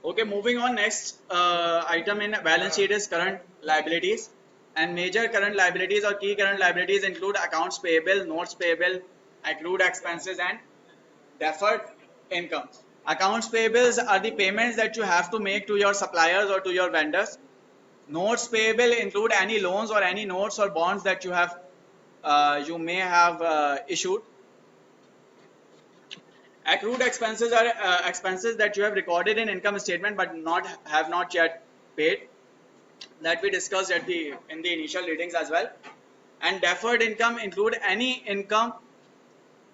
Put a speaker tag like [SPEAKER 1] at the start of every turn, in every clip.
[SPEAKER 1] Okay, moving on. Next item in balance sheet is current liabilities. And major current liabilities or key current liabilities include accounts payable, notes payable, accrued expenses, and deferred income. Accounts payables are the payments that you have to make to your suppliers or to your vendors. Notes payable include any loans or any notes or bonds that you may have issued. Accrued expenses are expenses that you have recorded in income statement but not yet paid, that we discussed in the initial readings as well. And deferred income include any income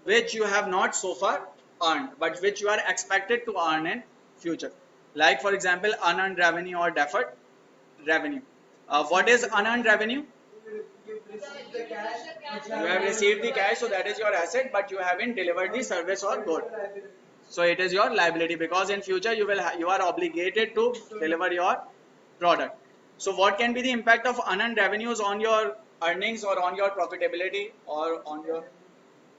[SPEAKER 1] which you have not so far earned but which you are expected to earn in future. Like for example, unearned revenue or deferred revenue. What is unearned revenue? You have received the cash, so that is your asset, but you haven't delivered the service or good. So it is your liability, because in future you are obligated to deliver your product. So what can be the impact of unearned revenues on your earnings or on your profitability or on your,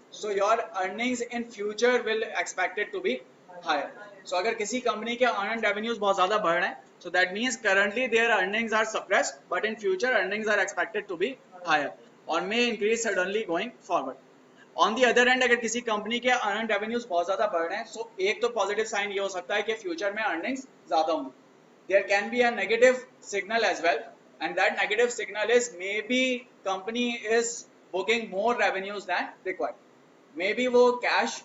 [SPEAKER 1] so your earnings in future will expected to be higher. So अगर किसी company के earned revenues बहुत ज़्यादा बढ़ रहे हैं, so that means currently their earnings are suppressed, but in future earnings are expected to be higher or may increase suddenly going forward. On the other and, अगर किसी कंपनी के earn revenues बहुत ज्यादा बढ़ रहे हैं, सो एक तो पॉजिटिव साइन ये हो सकता है कि फ्यूचर में अर्निंग्स ज्यादा होंगी. There can be a negative signal as well, and that negative signal is maybe company is booking more revenues than required. Maybe वो कैश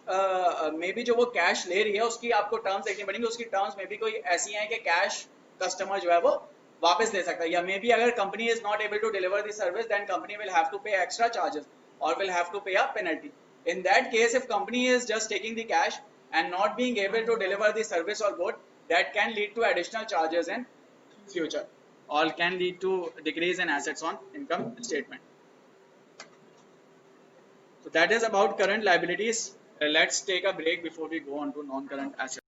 [SPEAKER 1] मे बी जो वो कैश ले रही है उसकी आपको टर्म्स देखनी पड़ेंगी. उसकी टर्म्स में भी कोई ऐसी हैं कि कैश कस्टमर जो है वो वापस ले सकता है, या मे बी अगर company is not able to deliver the service, then company will have to pay extra charges or will have to pay a penalty. In that case, if company is just taking the cash and not being able to deliver the service or good, that can lead to additional charges in future or can lead to decrease in assets on income statement. So that is about current liabilities. Let's take a break before we go on to non-current assets.